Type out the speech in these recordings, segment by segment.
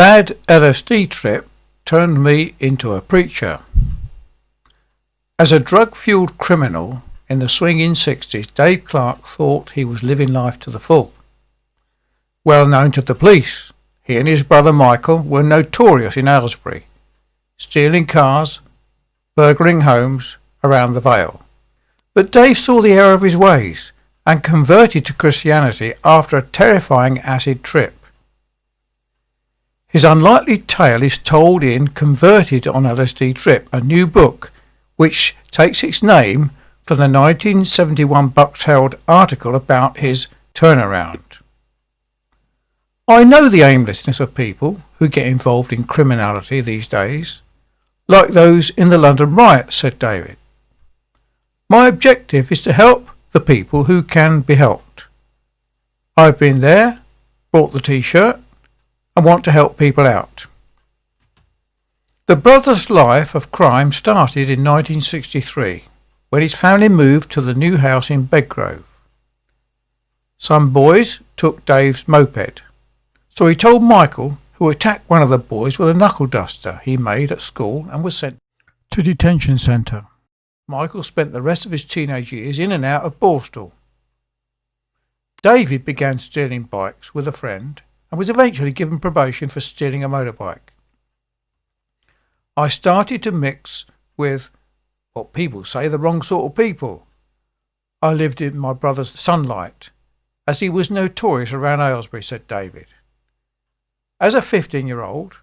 Bad LSD trip turned me into a preacher. As a drug-fueled criminal in the swinging 60s, Dave Clark thought he was living life to the full. Well known to the police, he and his brother Michael were notorious in Aylesbury, stealing cars, burglaring homes around the Vale. But Dave saw the error of his ways and converted to Christianity after a terrifying acid trip. His unlikely tale is told in Converted on LSD Trip, a new book which takes its name from the 1971 Bucks Herald article about his turnaround. I know the aimlessness of people who get involved in criminality these days, like those in the London riots, said David. My objective is to help the people who can be helped. I've been there, bought the t-shirt, and want to help people out. The brothers' life of crime started in 1963 when his family moved to the new house in Bedgrove. Some boys took Dave's moped, so he told Michael, who attacked one of the boys with a knuckle duster he made at school and was sent to detention centre. Michael spent the rest of his teenage years in and out of Borstal. David began stealing bikes with a friend and was eventually given probation for stealing a motorbike. I started to mix with what people say the wrong sort of people. I lived in my brother's sunlight, as he was notorious around Aylesbury, said David. As a 15-year-old,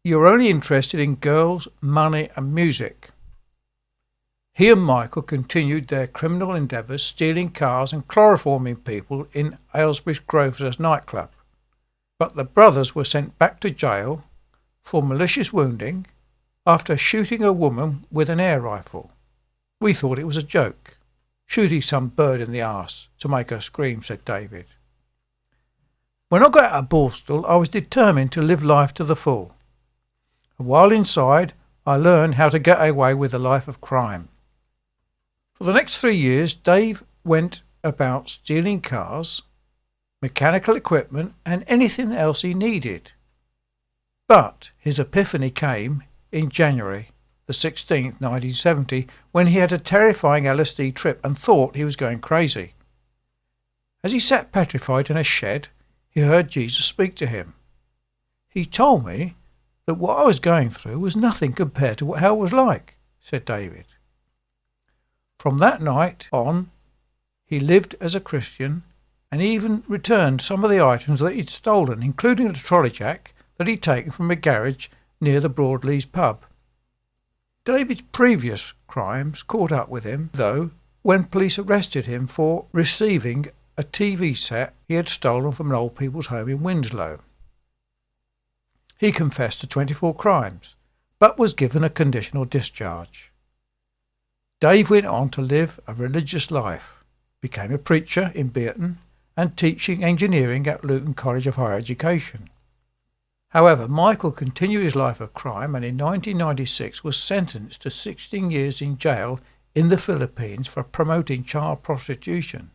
you were only interested in girls, money and music. He and Michael continued their criminal endeavours, stealing cars and chloroforming people in Aylesbury's Grocers nightclub. But the brothers were sent back to jail for malicious wounding after shooting a woman with an air rifle. We thought it was a joke, shooting some bird in the arse to make her scream, said David. When I got out of Borstal, I was determined to live life to the full. And while inside, I learned how to get away with a life of crime. For the next 3 years, Dave went about stealing cars, mechanical equipment and anything else he needed. But his epiphany came in January the 16th, 1970, when he had a terrifying LSD trip and thought he was going crazy. As he sat petrified in a shed, he heard Jesus speak to him. He told me that what I was going through was nothing compared to what hell was like, said David. From that night on, he lived as a Christian and even returned some of the items that he'd stolen, including a trolley jack that he'd taken from a garage near the Broadleys pub. David's previous crimes caught up with him, though, when police arrested him for receiving a TV set he had stolen from an old people's home in Winslow. He confessed to 24 crimes, but was given a conditional discharge. Dave went on to live a religious life, became a preacher in Beaton, and teaching engineering at Luton College of Higher Education. However, Michael continued his life of crime and in 1996 was sentenced to 16 years in jail in the Philippines for promoting child prostitution.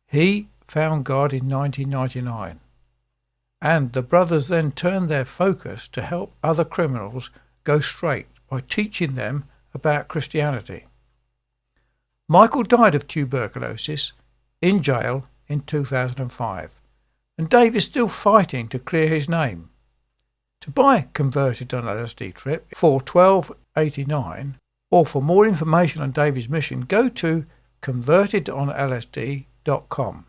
He found God in 1999, and the brothers then turned their focus to help other criminals go straight by teaching them about Christianity. Michael died of tuberculosis in jail in 2005, and Dave is still fighting to clear his name. To buy Converted on LSD Trip for $12.89, or for more information on David's mission, go to convertedonlsd.com.